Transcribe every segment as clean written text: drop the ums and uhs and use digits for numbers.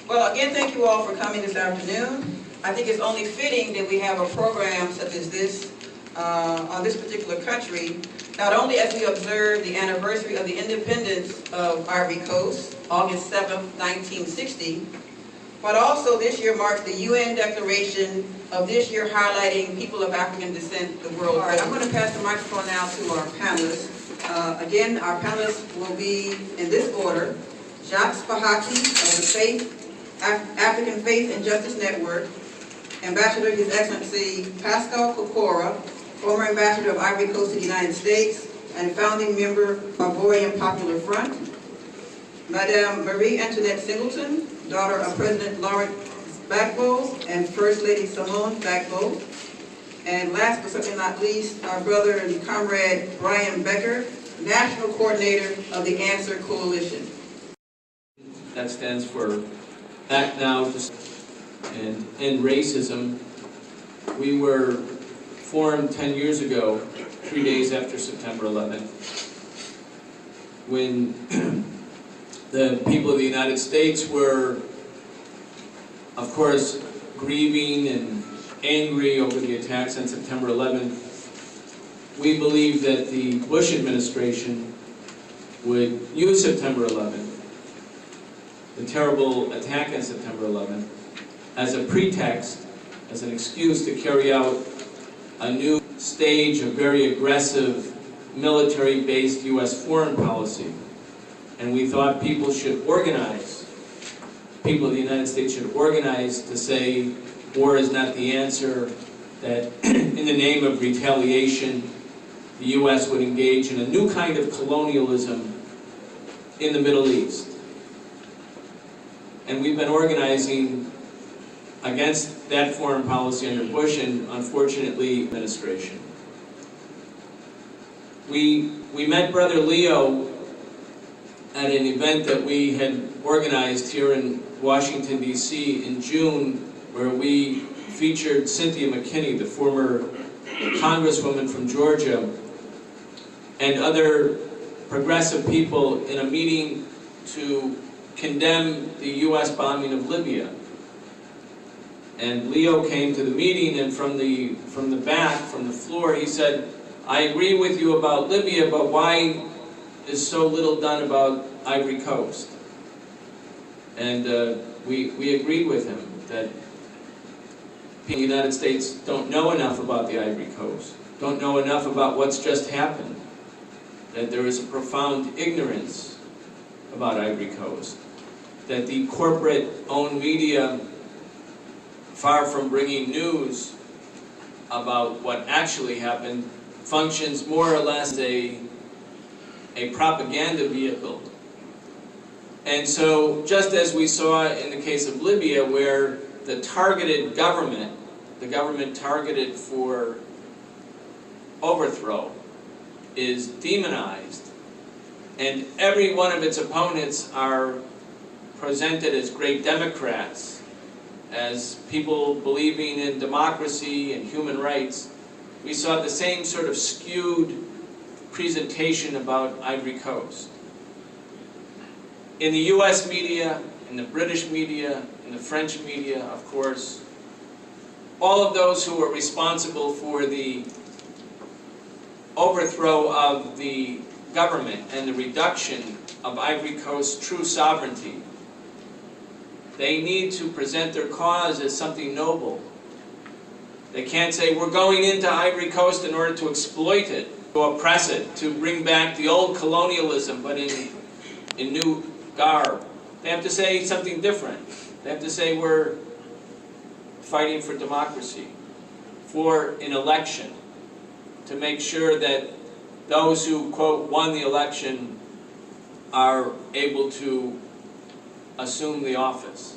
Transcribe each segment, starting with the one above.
Well, again, thank you all for coming this afternoon. I think it's only fitting that we have a program such as this on this particular country, not only as we observe the anniversary of the independence of Ivory Coast, August 7th, 1960, but also this year marks the UN declaration of this year highlighting people of African descent the world. All right, I'm going to pass the microphone now to our panelists. Again, our panelists will be in this order: Jacques Spahaki of the African Faith and Justice Network, Ambassador His Excellency Pascal Kokora, former Ambassador of Ivory Coast to the United States and founding member of Ivorian Popular Front, Madame Marie Antoinette Singleton, daughter of President Laurent Gbagbo and First Lady Simone Gbagbo, and last but certainly not least, our brother and comrade Brian Becker, National Coordinator of the Answer Coalition. That stands for Act Now and End Racism. We were formed 10 years ago, 3 days after September 11th, when the people of the United States were, of course, grieving and angry over the attacks on September 11th. We believed that the Bush administration would use September 11th, the terrible attack on September 11th, as a pretext, as an excuse to carry out a new stage of very aggressive military-based U.S. foreign policy. And we thought people should organize. People of the United States should organize to say war is not the answer, that in the name of retaliation, the U.S. would engage in a new kind of colonialism in the Middle East. And we've been organizing against that foreign policy under Bush and, unfortunately, administration. We met Brother Leo at an event that we had organized here in Washington, D.C. in June, where we featured Cynthia McKinney, the former Congresswoman from Georgia, and other progressive people in a meeting to condemn the U.S. bombing of Libya. And Leo came to the meeting, and from the back, from the floor, he said, "I agree with you about Libya, but why is so little done about Ivory Coast?" And we agreed with him that people in the United States don't know enough about the Ivory Coast, don't know enough about what's just happened, that there is a profound ignorance about Ivory Coast, that the corporate-owned media, far from bringing news about what actually happened, functions more or less as a propaganda vehicle. And so, just as we saw in the case of Libya, where the targeted government, the government targeted for overthrow, is demonized, and every one of its opponents are presented as great Democrats, as people believing in democracy and human rights, we saw the same sort of skewed presentation about Ivory Coast. In the US media, in the British media, in the French media, of course, all of those who were responsible for the overthrow of the government and the reduction of Ivory Coast's true sovereignty, they need to present their cause as something noble. They can't say, we're going into Ivory Coast in order to exploit it, to oppress it, to bring back the old colonialism, but in new garb. They have to say something different. They have to say we're fighting for democracy, for an election, to make sure that those who, quote, won the election are able to assume the office.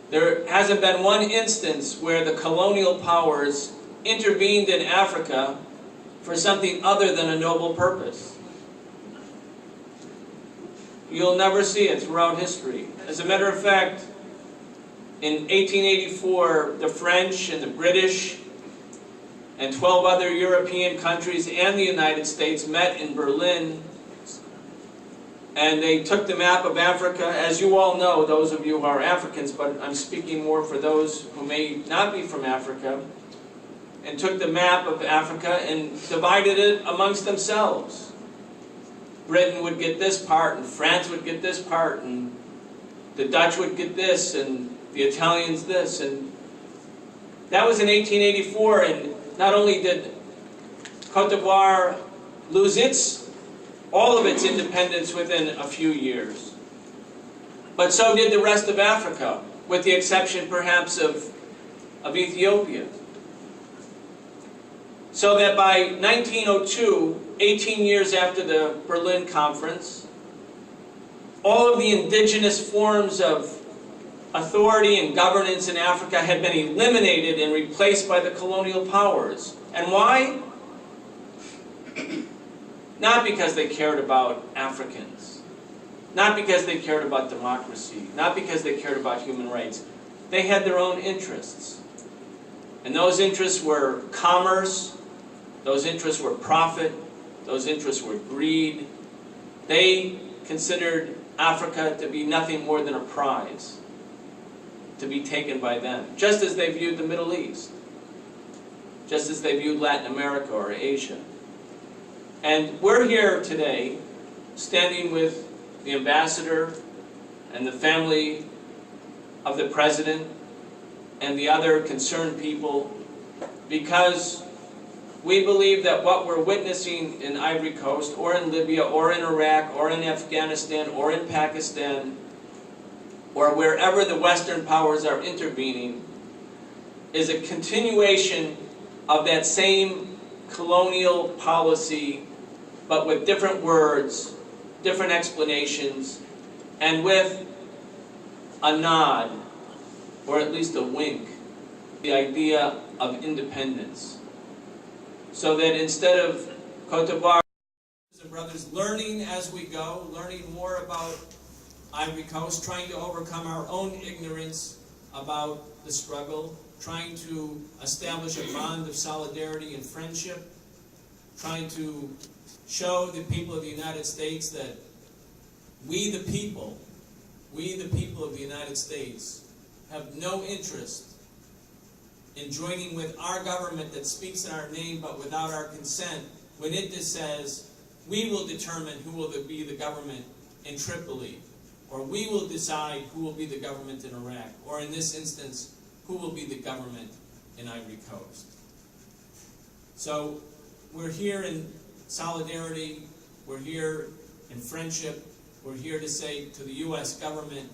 There hasn't been one instance where the colonial powers intervened in Africa for something other than a noble purpose. You'll never see it throughout history. As a matter of fact, in 1884, the French and the British and 12 other European countries and the United States met in Berlin And they took the map of Africa, as you all know, those of you who are Africans, but I'm speaking more for those who may not be from Africa, and took the map of Africa and divided it amongst themselves. Britain would get this part, and France would get this part, and the Dutch would get this, and the Italians this. And that was in 1884, and not only did Cote d'Ivoire lose all of its independence within a few years, but so did the rest of Africa, with the exception perhaps of Ethiopia. So that by 1902, 18 years after the Berlin Conference, all of the indigenous forms of authority and governance in Africa had been eliminated and replaced by the colonial powers. And why? Not because they cared about Africans, not because they cared about democracy, not because they cared about human rights. They had their own interests. And those interests were commerce, those interests were profit, those interests were greed. They considered Africa to be nothing more than a prize to be taken by them, just as they viewed the Middle East, just as they viewed Latin America or Asia. And we're here today, standing with the ambassador and the family of the president and the other concerned people, because we believe that what we're witnessing in Ivory Coast, or in Libya, or in Iraq, or in Afghanistan, or in Pakistan, or wherever the Western powers are intervening, is a continuation of that same colonial policy, but with different words, different explanations, and with a nod, or at least a wink, the idea of independence. So that instead of Cote d'Ivoire and brothers learning as we go, learning more about Ivory Coast, trying to overcome our own ignorance about the struggle, trying to establish a bond of solidarity and friendship, trying to show the people of the United States that we the people of the United States, have no interest in joining with our government that speaks in our name but without our consent, when it just says, we will determine who will be the government in Tripoli, or we will decide who will be the government in Iraq, or in this instance, who will be the government in Ivory Coast. So we're here in solidarity, we're here in friendship, we're here to say to the U.S. government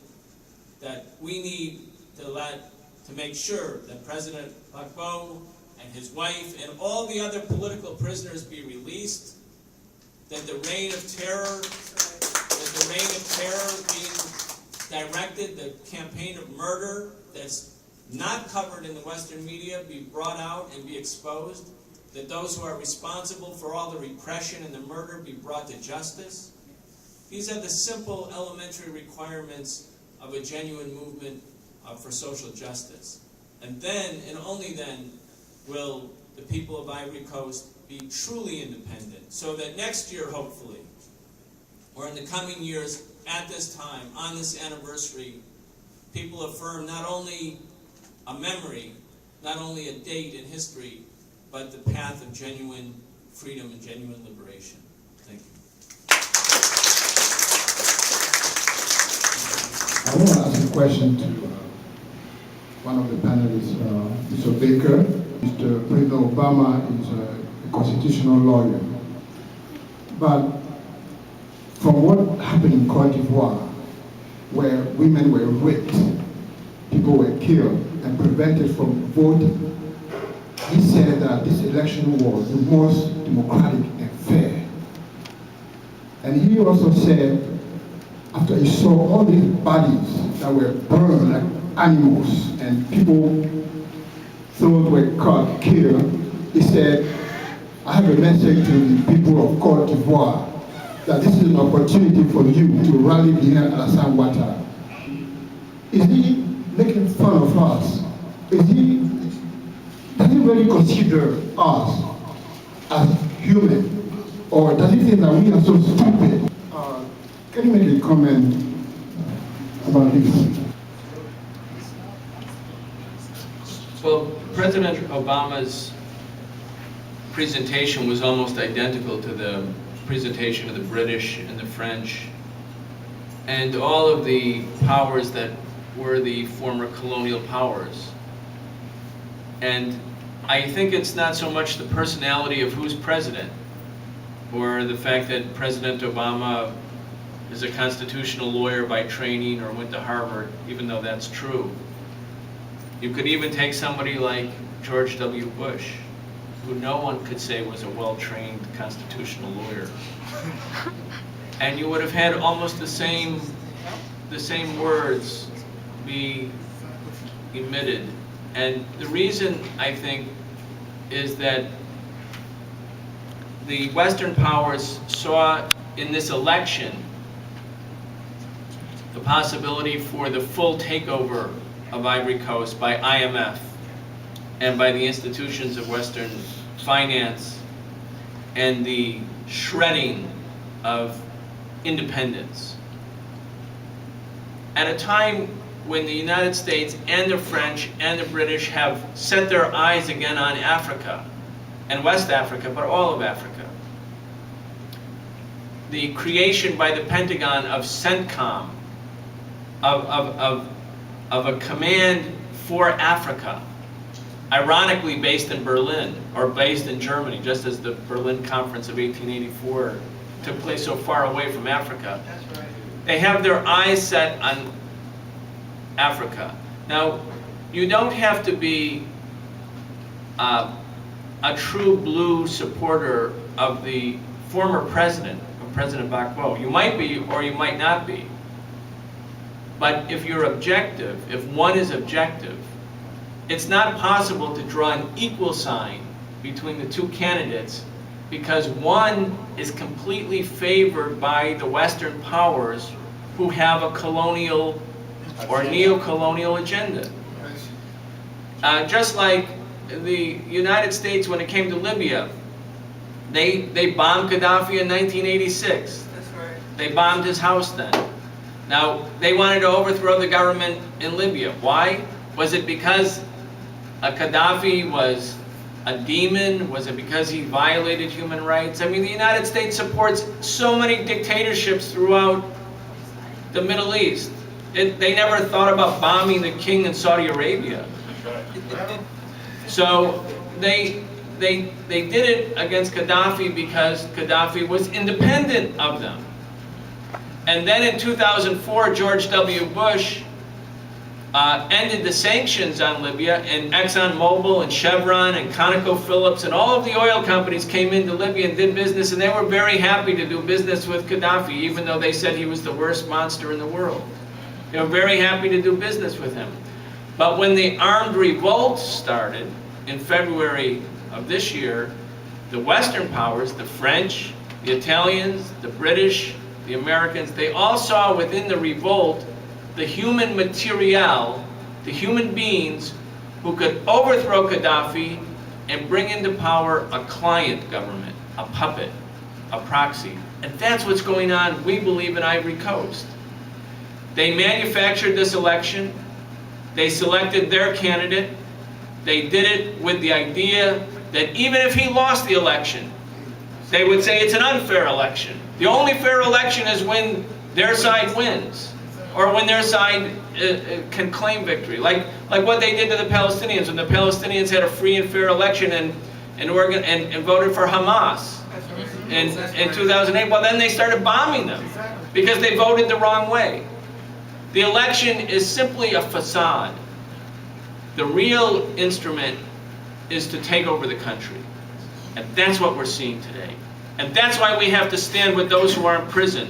that we need to make sure that President Gbagbo and his wife and all the other political prisoners be released, that the reign of terror being directed, the campaign of murder that's not covered in the Western media be brought out and be exposed, that those who are responsible for all the repression and the murder be brought to justice. These are the simple elementary requirements of a genuine movement for social justice. And then, and only then, will the people of Ivory Coast be truly independent, so that next year, hopefully, or in the coming years, at this time, on this anniversary, people affirm not only a memory, not only a date in history, but the path of genuine freedom and genuine liberation. Thank you. I want to ask a question to one of the panelists, Mr. Becker. Mr. President Obama is a constitutional lawyer. But from what happened in Cote d'Ivoire, where women were raped, people were killed and prevented from voting, he said that this election was the most democratic and fair. And he also said, after he saw all these bodies that were burned like animals and people throat were cut, killed, he said, I have a message to the people of Cote d'Ivoire that this is an opportunity for you to rally behind Alassane Ouattara. Is he making fun of us? Does he really consider us as human? Or does he think that we are so stupid? Can you make a comment about this? Well, President Obama's presentation was almost identical to the presentation of the British and the French and all of the powers that were the former colonial powers. And I think it's not so much the personality of who's president, or the fact that President Obama is a constitutional lawyer by training or went to Harvard, even though that's true. You could even take somebody like George W. Bush, who no one could say was a well-trained constitutional lawyer. And you would have had almost the same words be emitted. And the reason, I think, is that the Western powers saw in this election the possibility for the full takeover of Ivory Coast by IMF and by the institutions of Western finance and the shredding of independence. At a time when the United States and the French and the British have set their eyes again on Africa, and West Africa, but all of Africa. The creation by the Pentagon of CENTCOM, of a command for Africa, ironically based in Berlin, or based in Germany, just as the Berlin Conference of 1884 took place so far away from Africa. That's right. They have their eyes set on Africa. Now, you don't have to be a true blue supporter of the former president, of President Gbagbo. You might be, or you might not be. But if you're objective, if one is objective, it's not possible to draw an equal sign between the two candidates because one is completely favored by the Western powers who have a colonial or neo-colonial agenda. Just like the United States, when it came to Libya, they bombed Gaddafi in 1986. That's right. They bombed his house then. Now, they wanted to overthrow the government in Libya. Why? Was it because Gaddafi was a demon? Was it because he violated human rights? I mean, the United States supports so many dictatorships throughout the Middle East. They never thought about bombing the king in Saudi Arabia. So they did it against Gaddafi because Gaddafi was independent of them. And then in 2004, George W. Bush ended the sanctions on Libya, and ExxonMobil and Chevron and ConocoPhillips and all of the oil companies came into Libya and did business, and they were very happy to do business with Gaddafi, even though they said he was the worst monster in the world. They were very happy to do business with him. But when the armed revolt started in February of this year, the Western powers, the French, the Italians, the British, the Americans, they all saw within the revolt the human material, the human beings who could overthrow Gaddafi and bring into power a client government, a puppet, a proxy. And that's what's going on, we believe, in Ivory Coast. They manufactured this election. They selected their candidate. They did it with the idea that even if he lost the election, they would say it's an unfair election. The only fair election is when their side wins, or when their side can claim victory. Like what they did to the Palestinians, when the Palestinians had a free and fair election and voted for Hamas in 2008. Well, then they started bombing them because they voted the wrong way. The election is simply a facade. The real instrument is to take over the country. And that's what we're seeing today. And that's why we have to stand with those who are in prison.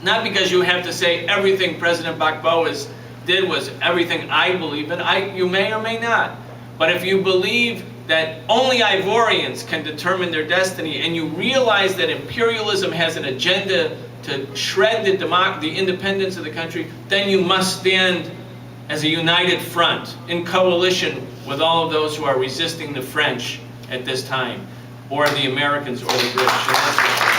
Not because you have to say everything President Gbagbo did was everything I believe in. You may or may not. But if you believe that only Ivorians can determine their destiny, and you realize that imperialism has an agenda to shred the independence of the country, then you must stand as a united front in coalition with all of those who are resisting the French at this time, or the Americans or the British.